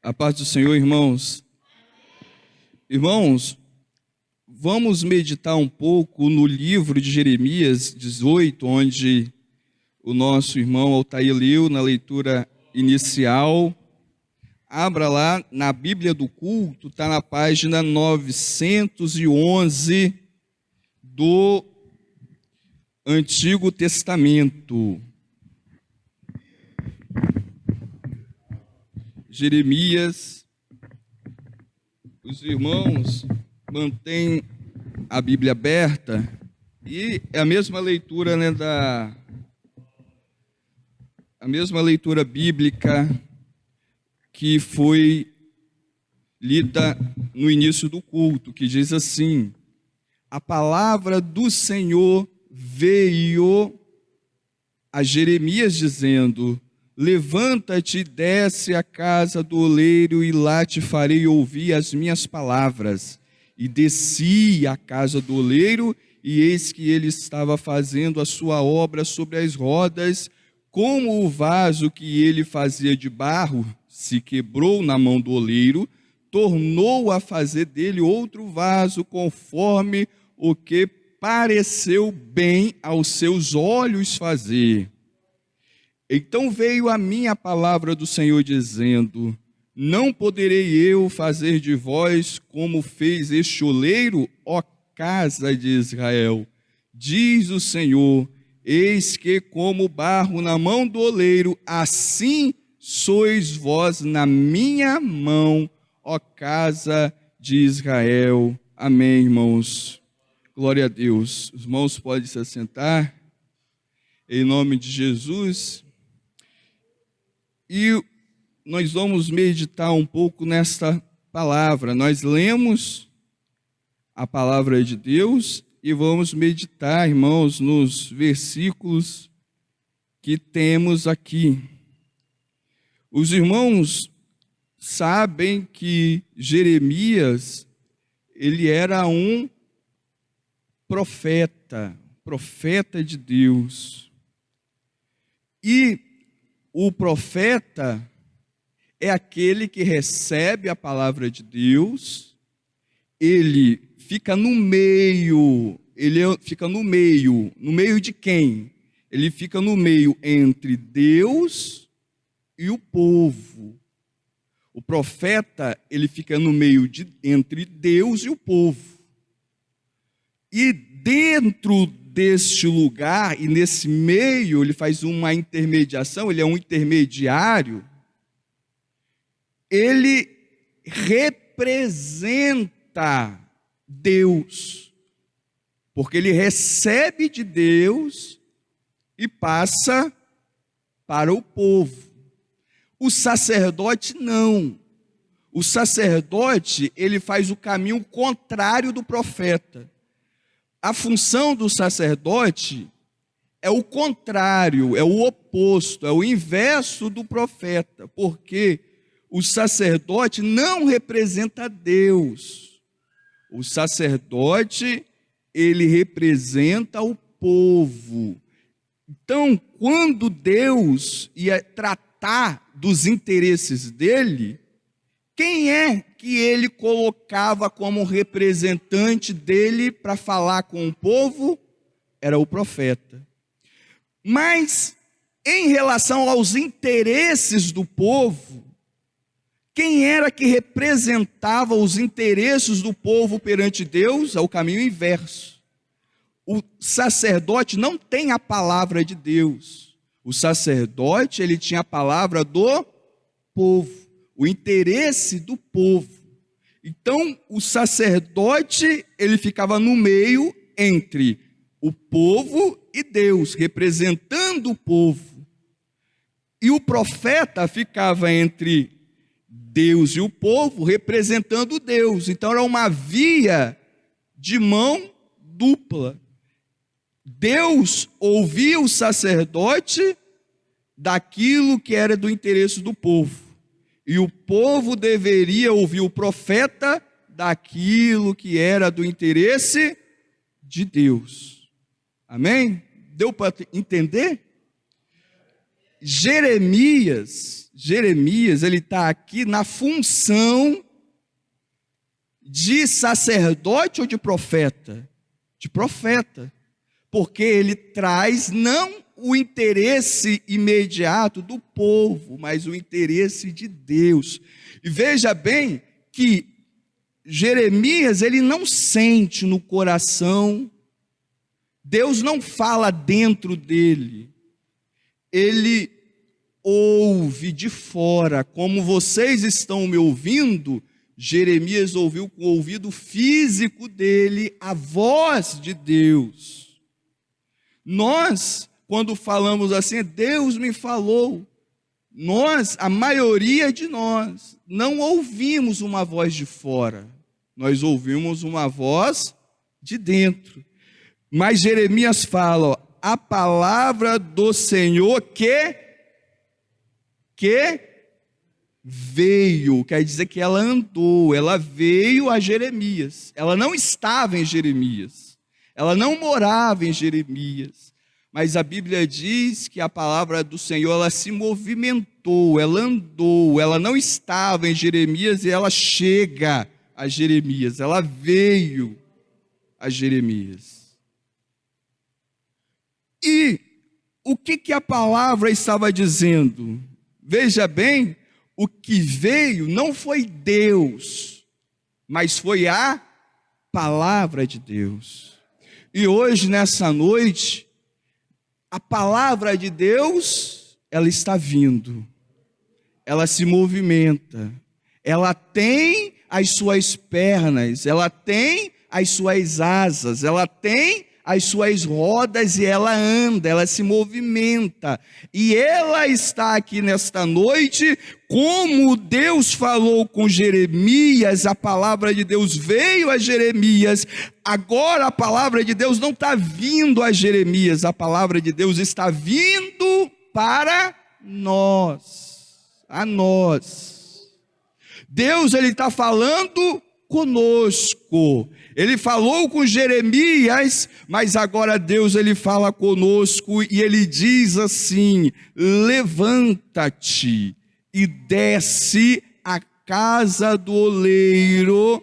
A paz do Senhor, irmãos. Irmãos, vamos meditar um pouco no livro de Jeremias 18, onde o nosso irmão Altair leu na leitura inicial. Abra lá na Bíblia do Culto, está na página 911 do Antigo Testamento. Jeremias, os irmãos mantêm a Bíblia aberta e é a mesma leitura, a mesma leitura bíblica que foi lida no início do culto, que diz assim: a palavra do Senhor veio a Jeremias dizendo: levanta-te, desce à casa do oleiro, e lá te farei ouvir as minhas palavras. E desci à casa do oleiro, e eis que ele estava fazendo a sua obra sobre as rodas, como o vaso que ele fazia de barro se quebrou na mão do oleiro, tornou a fazer dele outro vaso, conforme o que pareceu bem aos seus olhos fazer. Então veio a mim a palavra do Senhor dizendo: não poderei eu fazer de vós como fez este oleiro, ó casa de Israel? Diz o Senhor: eis que como barro na mão do oleiro, assim sois vós na minha mão, ó casa de Israel. Amém, irmãos. Glória a Deus. Os irmãos podem se assentar, em nome de Jesus. E nós vamos meditar um pouco nesta palavra. Nós lemos a palavra de Deus e vamos meditar, irmãos, nos versículos que temos aqui. Os irmãos sabem que Jeremias, ele era um profeta de Deus. E o profeta é aquele que recebe a palavra de Deus, ele fica no meio, no meio de quem? Ele fica no meio entre Deus e o povo. O profeta, ele fica no meio entre Deus e o povo. E dentro deste lugar e nesse meio, ele faz uma intermediação, ele é um intermediário, ele representa Deus, porque ele recebe de Deus e passa para o povo. O sacerdote não. O sacerdote, ele faz o caminho contrário do profeta. A função do sacerdote é o contrário, é o oposto, é o inverso do profeta, porque o sacerdote não representa Deus. O sacerdote, ele representa o povo. Então, quando Deus ia tratar dos interesses dele, quem é que ele colocava como representante dele para falar com o povo? Era o profeta. Mas, em relação aos interesses do povo, quem era que representava os interesses do povo perante Deus? É o caminho inverso. O sacerdote não tem a palavra de Deus. O sacerdote, ele tinha a palavra do povo, o interesse do povo. Então, o sacerdote, ele ficava no meio entre o povo e Deus, representando o povo. E o profeta ficava entre Deus e o povo, representando Deus. Então, era uma via de mão dupla. Deus ouvia o sacerdote daquilo que era do interesse do povo. E o povo deveria ouvir o profeta daquilo que era do interesse de Deus. Amém? Deu para entender? Jeremias, ele está aqui na função de sacerdote ou de profeta? De profeta, porque ele traz não o interesse imediato do povo, mas o interesse de Deus. E veja bem que Jeremias, ele não sente no coração, Deus não fala dentro dele, ele ouve de fora, como vocês estão me ouvindo. Jeremias ouviu com o ouvido físico dele a voz de Deus. Nós, quando falamos assim, Deus me falou, nós, a maioria de nós, não ouvimos uma voz de fora, nós ouvimos uma voz de dentro. Mas Jeremias fala, ó, a palavra do Senhor que veio, quer dizer que ela andou, ela veio a Jeremias, ela não estava em Jeremias, ela não morava em Jeremias, mas a Bíblia diz que a palavra do Senhor, ela se movimentou, ela andou, ela não estava em Jeremias e ela chega a Jeremias, ela veio a Jeremias. E o que a palavra estava dizendo? Veja bem, o que veio não foi Deus, mas foi a palavra de Deus. E hoje, nessa noite, a palavra de Deus, ela está vindo, ela se movimenta, ela tem as suas pernas, ela tem as suas asas, ela tem as suas rodas e ela anda, ela se movimenta, e ela está aqui nesta noite, como Deus falou com Jeremias, a palavra de Deus veio a Jeremias, agora a palavra de Deus não está vindo a Jeremias, a palavra de Deus está vindo para nós, a nós. Deus, ele está falando conosco. Ele falou com Jeremias, mas agora Deus, ele fala conosco e ele diz assim: levanta-te e desce à casa do oleiro.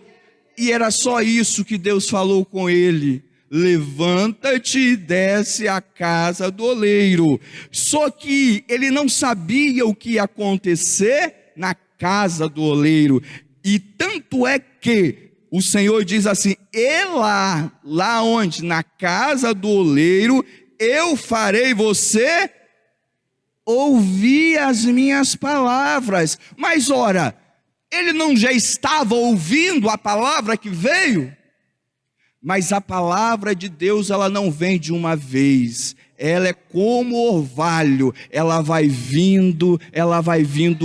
E era só isso que Deus falou com ele: levanta-te e desce à casa do oleiro. Só que ele não sabia o que ia acontecer na casa do oleiro. E tanto é que o Senhor diz assim: e lá onde? Na casa do oleiro, eu farei você ouvir as minhas palavras. Mas ora, ele não já estava ouvindo a palavra que veio? Mas a palavra de Deus, ela não vem de uma vez, ela é como orvalho, ela vai vindo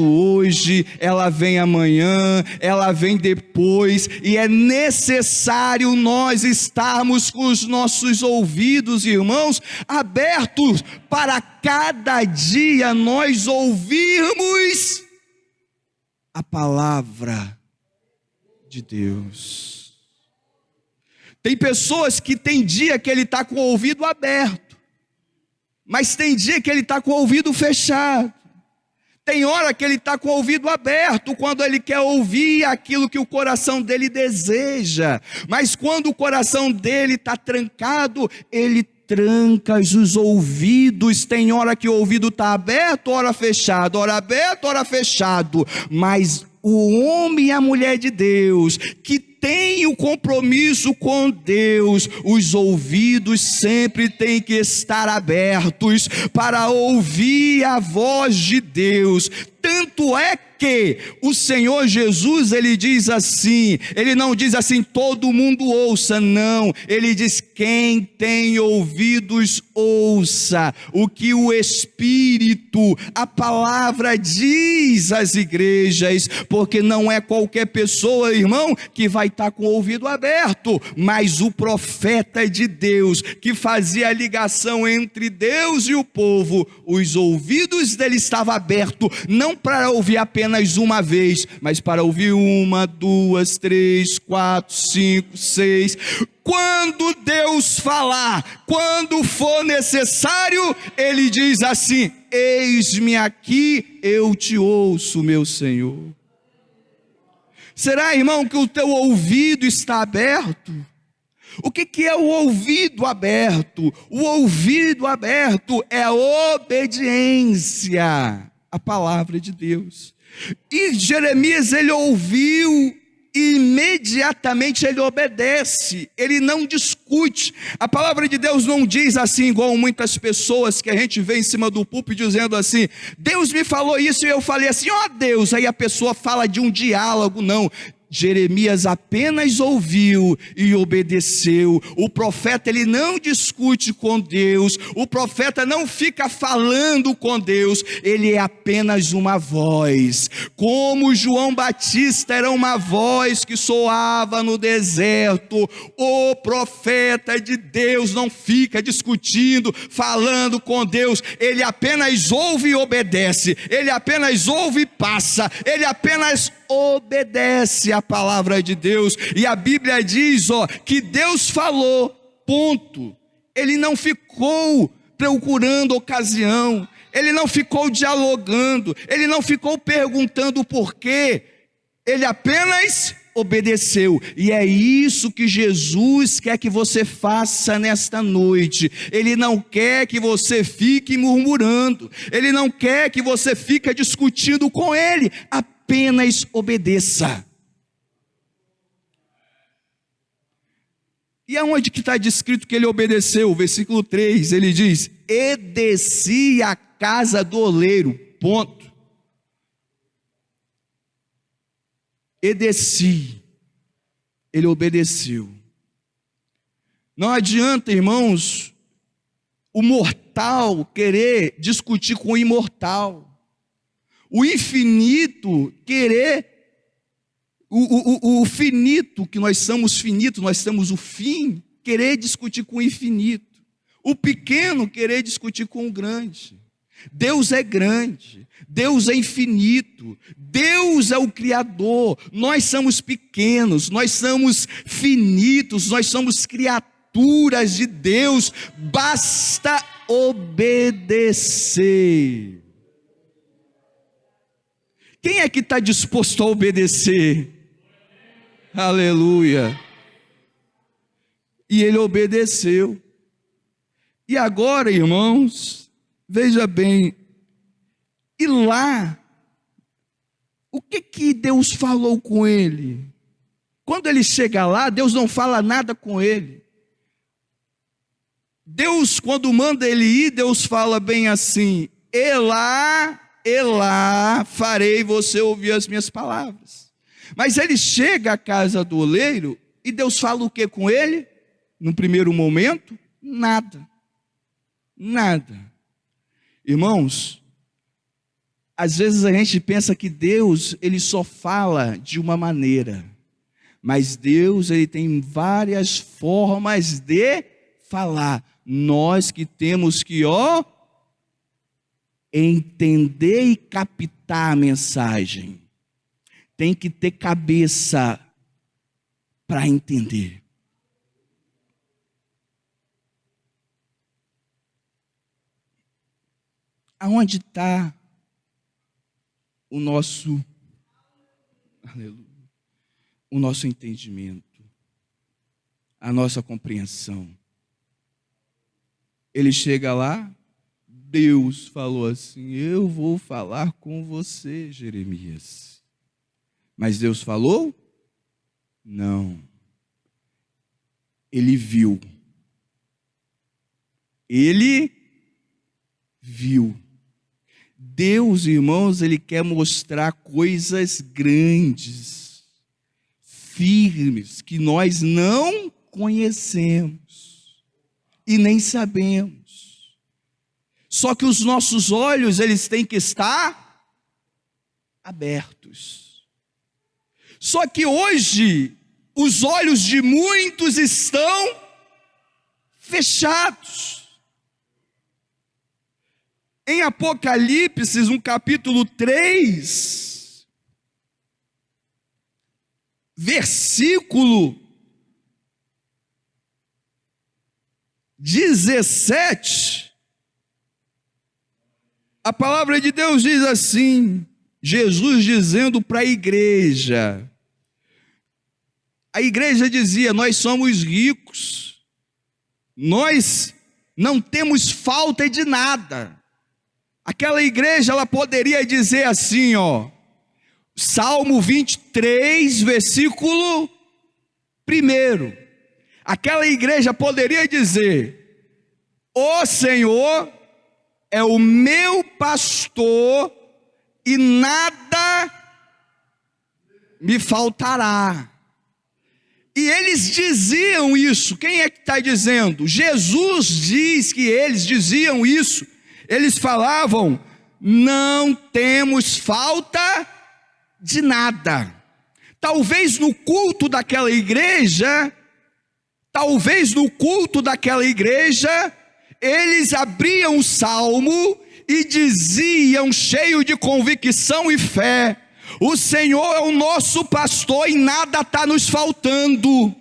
hoje, ela vem amanhã, ela vem depois, e é necessário nós estarmos com os nossos ouvidos, irmãos, abertos, para cada dia nós ouvirmos a palavra de Deus. Tem pessoas que tem dia que ele está com o ouvido aberto, mas tem dia que ele está com o ouvido fechado. Tem hora que ele está com o ouvido aberto, quando ele quer ouvir aquilo que o coração dele deseja. Mas quando o coração dele está trancado, ele tranca os ouvidos. Tem hora que o ouvido está aberto, hora fechado, hora aberto, hora fechado. Mas o homem e a mulher de Deus, que tem o compromisso com Deus, os ouvidos sempre têm que estar abertos para ouvir a voz de Deus. Tanto é que o Senhor Jesus, ele diz assim, ele não diz assim, todo mundo ouça, não, ele diz, quem tem ouvidos, ouça o que o Espírito, a palavra diz às igrejas, porque não é qualquer pessoa, irmão, que vai estar com o ouvido aberto, mas o profeta de Deus, que fazia a ligação entre Deus e o povo, os ouvidos dele estavam abertos, não para ouvir apenas uma vez, mas para ouvir 1, 2, 3, 4, 5, 6. Quando Deus falar, quando for necessário, ele diz assim: eis-me aqui, eu te ouço, meu Senhor. Será, irmão, que o teu ouvido está aberto? O que é o ouvido aberto? O ouvido aberto é a obediência à palavra de Deus. E Jeremias, ele ouviu e imediatamente ele obedece, ele não discute. A palavra de Deus não diz assim, igual muitas pessoas que a gente vê em cima do púlpito dizendo assim: Deus me falou isso e eu falei assim, ó Deus, aí a pessoa fala de um diálogo. Não, Jeremias apenas ouviu e obedeceu. O profeta, ele não discute com Deus, o profeta não fica falando com Deus, ele é apenas uma voz. Como João Batista era uma voz que soava no deserto, o profeta de Deus não fica discutindo, falando com Deus, ele apenas ouve e obedece, ele apenas ouve e passa, ele apenas obedece a palavra de Deus. E a Bíblia diz, que Deus falou, ponto. Ele não ficou procurando ocasião, ele não ficou dialogando, ele não ficou perguntando o porquê, ele apenas obedeceu. E é isso que Jesus quer que você faça nesta noite. Ele não quer que você fique murmurando, ele não quer que você fique discutindo com ele, apenas obedeça. E aonde que está descrito que ele obedeceu? Versículo 3, ele diz: e desci à casa do oleiro, ponto. E desci, ele obedeceu. Não adianta, irmãos, o mortal querer discutir com o imortal, o infinito querer, o finito, que nós somos finito, nós temos o fim, querer discutir com o infinito, o pequeno querer discutir com o grande. Deus é grande, Deus é infinito, Deus é o Criador, nós somos pequenos, nós somos finitos, nós somos criaturas de Deus, basta obedecer. Quem é que está disposto a obedecer? Aleluia. E ele obedeceu. E agora, irmãos, veja bem, e lá, o que Deus falou com ele? Quando ele chega lá, Deus não fala nada com ele. Deus, quando manda ele ir, Deus fala bem assim: Elá, farei você ouvir as minhas palavras. Mas ele chega à casa do oleiro, e Deus fala o que com ele? No primeiro momento, nada. Nada. Irmãos, às vezes a gente pensa que Deus, ele só fala de uma maneira, mas Deus, ele tem várias formas de falar. Nós que temos que, entender e captar a mensagem. Tem que ter cabeça para entender. Aonde está o nosso, aleluia, o nosso entendimento, a nossa compreensão? Ele chega lá, Deus falou assim: eu vou falar com você, Jeremias. Mas Deus falou? Não. Ele viu. Ele viu. Deus, irmãos, ele quer mostrar coisas grandes, firmes, que nós não conhecemos e nem sabemos. Só que os nossos olhos, eles têm que estar abertos. Só que hoje, os olhos de muitos estão fechados. Em Apocalipse, no capítulo 3, versículo 17, A palavra de Deus diz assim, Jesus dizendo para a igreja dizia, nós somos ricos, nós não temos falta de nada. Aquela igreja, ela poderia dizer assim, Salmo 23, versículo 1. Aquela igreja poderia dizer, o Senhor é o meu pastor e nada me faltará. E eles diziam isso. Quem é que está dizendo? Jesus diz que eles diziam isso. Eles falavam, não temos falta de nada. Talvez no culto daquela igreja, eles abriam o salmo e diziam, cheio de convicção e fé, o Senhor é o nosso pastor e nada está nos faltando.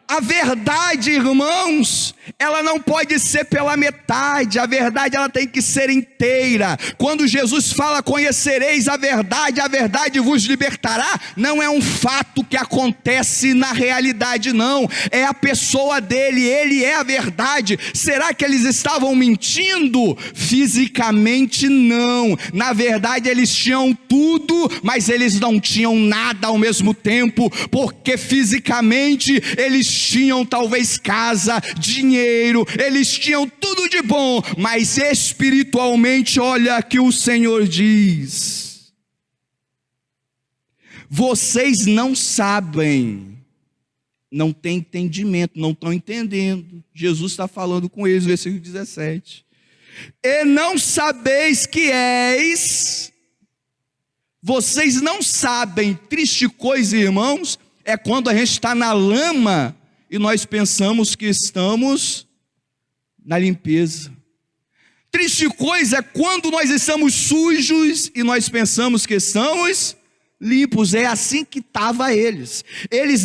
A verdade, irmãos, ela não pode ser pela metade, a verdade ela tem que ser inteira. Quando Jesus fala, conhecereis a verdade vos libertará, não é um fato que acontece na realidade não, é a pessoa dele, ele é a verdade. Será que eles estavam mentindo? Fisicamente não, na verdade eles tinham tudo, mas eles não tinham nada ao mesmo tempo, porque fisicamente eles tinham talvez casa, dinheiro, eles tinham tudo de bom, mas espiritualmente, olha que o Senhor diz, vocês não sabem, não têm entendimento, não estão entendendo. Jesus está falando com eles, versículo 17, e não sabeis que és, vocês não sabem. Triste coisa, irmãos, é quando a gente está na lama e nós pensamos que estamos na limpeza. Triste coisa é quando nós estamos sujos e nós pensamos que estamos limpos. É assim que estava eles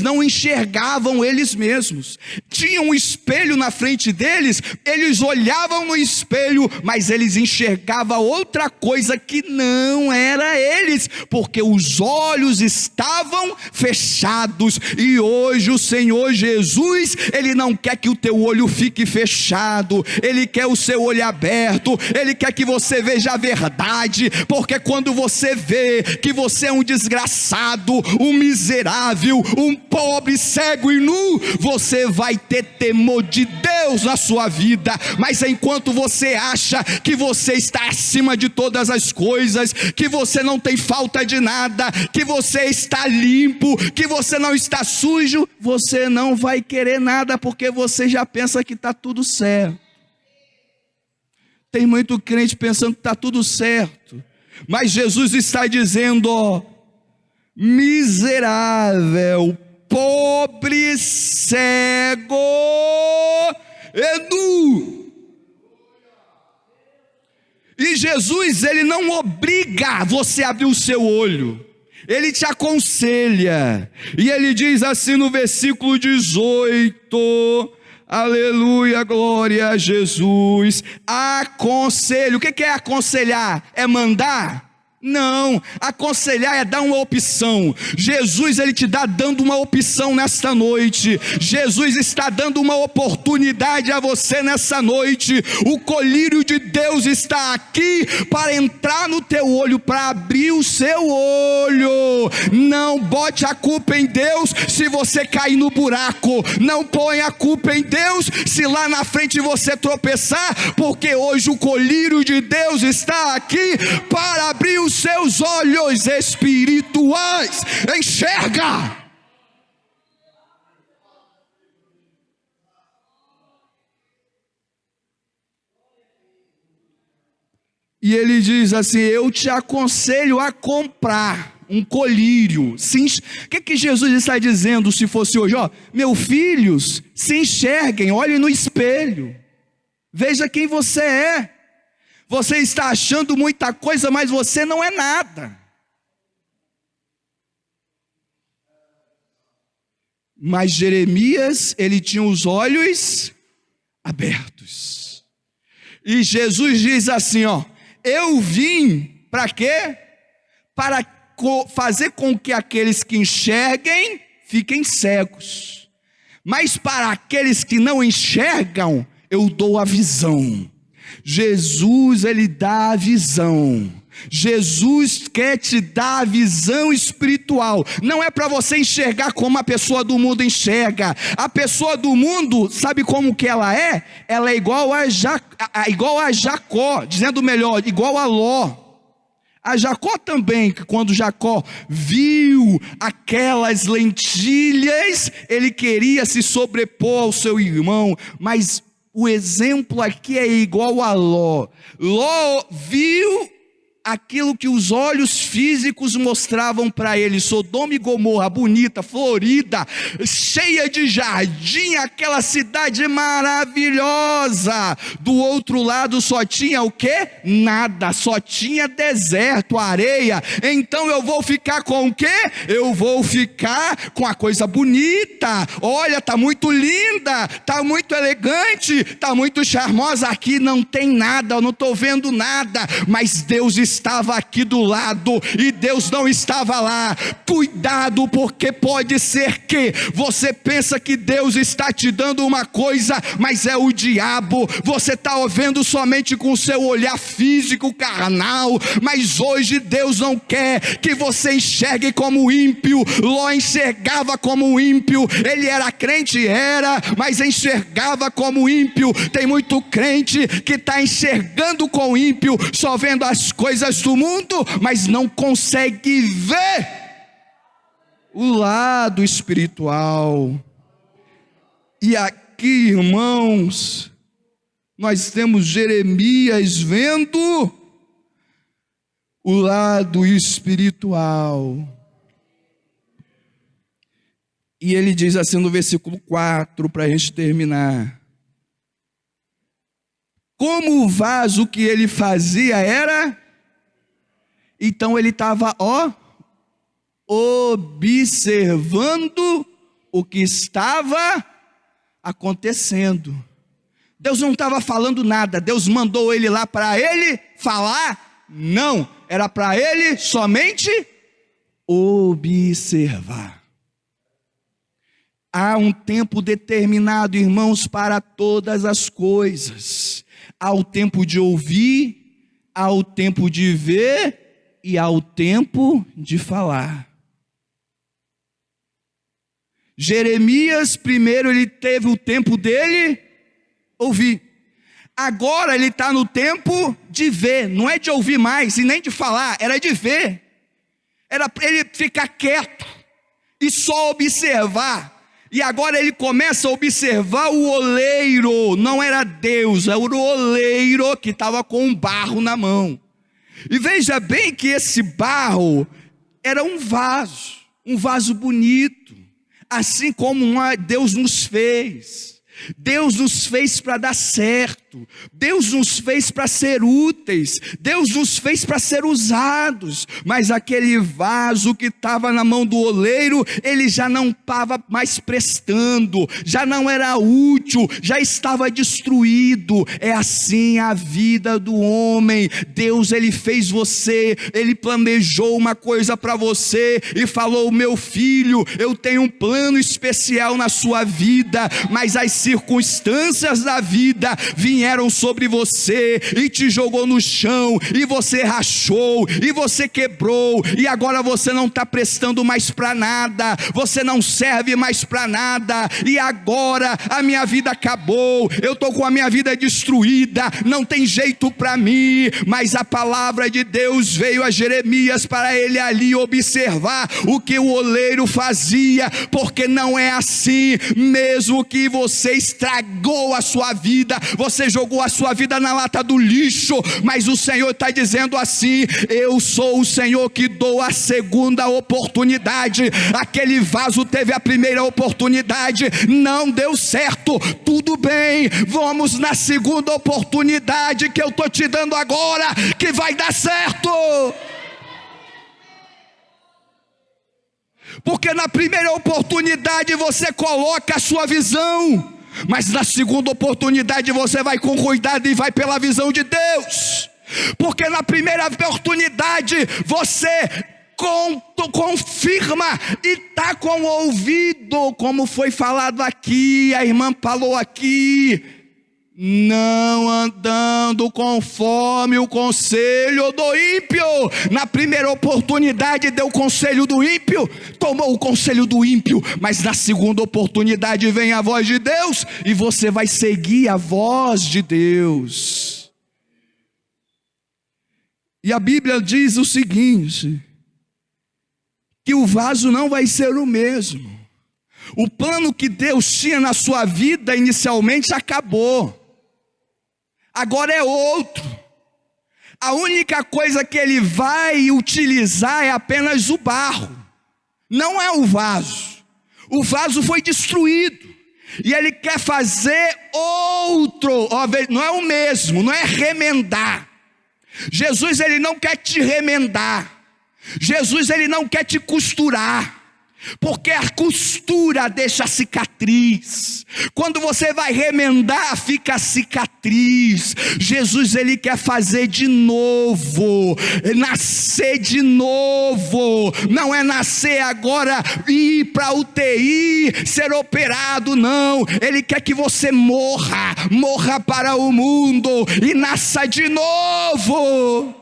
não enxergavam eles mesmos, tinha um espelho na frente deles, eles olhavam no espelho, mas eles enxergavam outra coisa que não era eles, porque os olhos estavam fechados. E hoje o Senhor Jesus, Ele não quer que o teu olho fique fechado, Ele quer o seu olho aberto, Ele quer que você veja a verdade, porque quando você vê que você é um desgraçado, um miserável, um pobre, cego e nu, você vai ter temor de Deus na sua vida. Mas enquanto você acha que você está acima de todas as coisas, que você não tem falta de nada, que você está limpo, que você não está sujo, você não vai querer nada, porque você já pensa que está tudo certo. Tem muito crente pensando que está tudo certo, mas Jesus está dizendo, miserável, pobre, cego e nu. E Jesus, Ele não obriga você a abrir o seu olho, Ele te aconselha, e Ele diz assim no versículo 18, aleluia, glória a Jesus, aconselho. O que é aconselhar? É mandar? Não, aconselhar é dar uma opção. Jesus, Ele te dá dando uma opção nesta noite. Jesus está dando uma oportunidade a você nessa noite. O colírio de Deus está aqui para entrar no teu olho, para abrir o seu olho. Não bote a culpa em Deus se você cair no buraco, não ponha a culpa em Deus se lá na frente você tropeçar, porque hoje o colírio de Deus está aqui para abrir os seus olhos espirituais. Enxerga! E ele diz assim, eu te aconselho a comprar um colírio. O que Jesus está dizendo se fosse hoje? Meus filhos, se enxerguem, olhem no espelho, veja quem você é. Você está achando muita coisa, mas você não é nada. Mas Jeremias, ele tinha os olhos abertos. E Jesus diz assim, ó: eu vim para quê? Para fazer com que aqueles que enxerguem fiquem cegos, mas para aqueles que não enxergam, eu dou a visão. Jesus, ele dá a visão. Jesus quer te dar a visão espiritual. Não é para você enxergar como a pessoa do mundo enxerga. A pessoa do mundo, sabe como que ela é? Ela é igual a Jacó, dizendo melhor, igual a Ló. A Jacó também, que quando Jacó viu aquelas lentilhas, ele queria se sobrepor ao seu irmão, mas o exemplo aqui é igual a Ló. Ló viu aquilo que os olhos físicos mostravam para ele: Sodoma e Gomorra, bonita, florida, cheia de jardim, aquela cidade maravilhosa. Do outro lado só tinha o quê? Nada, só tinha deserto, areia. Então eu vou ficar com o quê? Eu vou ficar com a coisa bonita. Olha, está muito linda, está muito elegante, está muito charmosa. Aqui não tem nada, eu não estou vendo nada, mas Deus estava aqui do lado e Deus não estava lá. Cuidado, porque pode ser que você pensa que Deus está te dando uma coisa, mas é o diabo. Você está vendo somente com o seu olhar físico, carnal, mas hoje Deus não quer que você enxergue como ímpio. Ló enxergava como ímpio. Ele era crente, mas enxergava como ímpio. Tem muito crente que está enxergando com ímpio, só vendo as coisas do mundo, mas não consegue ver o lado espiritual. E aqui, irmãos, nós temos Jeremias vendo o lado espiritual. E ele diz assim no versículo 4, para a gente terminar: como o vaso que ele fazia era... Então ele estava, observando o que estava acontecendo. Deus não estava falando nada. Deus mandou ele lá para ele falar? Não, era para ele somente observar. Há um tempo determinado, irmãos, para todas as coisas. Há o tempo de ouvir, há o tempo de ver e há o tempo de falar. Jeremias, primeiro ele teve o tempo dele ouvir. Agora ele está no tempo de ver. Não é de ouvir mais e nem de falar, era de ver. Era para ele ficar quieto e só observar. E agora ele começa a observar o oleiro. Não era Deus, era o oleiro que estava com um barro na mão. E veja bem que esse barro era um vaso bonito, assim como Deus nos fez. Deus nos fez para dar certo, Deus nos fez para ser úteis, Deus nos fez para ser usados, mas aquele vaso que estava na mão do oleiro, ele já não estava mais prestando, já não era útil, já estava destruído. É assim a vida do homem. Deus, ele fez você, ele planejou uma coisa para você e falou: meu filho, eu tenho um plano especial na sua vida, mas as circunstâncias da vida vieram sobre você e te jogou no chão, e você rachou, e você quebrou, e agora você não está prestando mais para nada, você não serve mais para nada, e agora a minha vida acabou, eu estou com a minha vida destruída, não tem jeito para mim. Mas a palavra de Deus veio a Jeremias para ele ali observar o que o oleiro fazia, porque não é assim. Mesmo que você estragou a sua vida, você jogou a sua vida na lata do lixo, mas o Senhor está dizendo assim: eu sou o Senhor que dou a segunda oportunidade. Aquele vaso teve a primeira oportunidade, não deu certo, tudo bem, vamos na segunda oportunidade que eu estou te dando agora, que vai dar certo. Porque na primeira oportunidade você coloca a sua visão, mas na segunda oportunidade você vai com cuidado e vai pela visão de Deus, porque na primeira oportunidade você confirma e está com o ouvido, como foi falado aqui, a irmã falou aqui, não andando conforme o conselho do ímpio. Na primeira oportunidade deu o conselho do ímpio, tomou o conselho do ímpio, mas na segunda oportunidade vem a voz de Deus, e você vai seguir a voz de Deus. E a Bíblia diz o seguinte, que o vaso não vai ser o mesmo. O plano que Deus tinha na sua vida inicialmente acabou. Agora é outro. A única coisa que ele vai utilizar é apenas o barro, não é o vaso. O vaso foi destruído, e ele quer fazer outro, não é o mesmo, não é remendar. Jesus, ele não quer te remendar. Jesus, ele não quer te costurar, porque a costura deixa cicatriz. Quando você vai remendar, fica cicatriz. Jesus, ele quer fazer de novo, nascer de novo. Não é nascer agora, ir para a UTI, ser operado, não. Ele quer que você morra para o mundo e nasça de novo.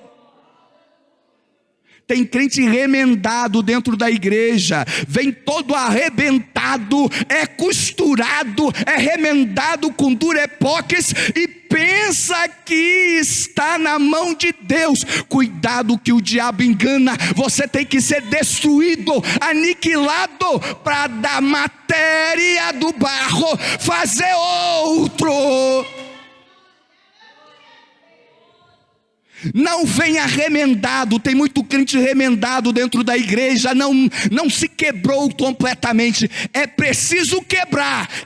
Tem crente remendado dentro da igreja, vem todo arrebentado, é costurado, é remendado com durepox e pensa que está na mão de Deus. Cuidado que o diabo engana. Você tem que ser destruído, aniquilado, para da matéria do barro fazer outro. Não venha remendado. Tem muito crente remendado dentro da igreja, não se quebrou completamente. É preciso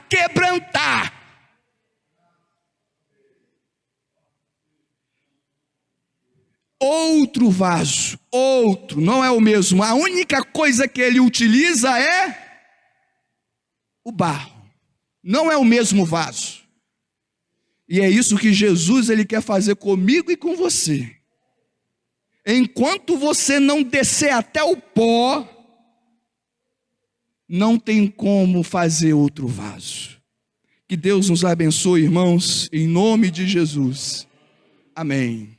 quebrantar. Outro vaso, não é o mesmo. A única coisa que ele utiliza é o barro, não é o mesmo vaso. E é isso que Jesus, ele quer fazer comigo e com você. Enquanto você não descer até o pó, não tem como fazer outro vaso. Que Deus nos abençoe, irmãos, em nome de Jesus. Amém.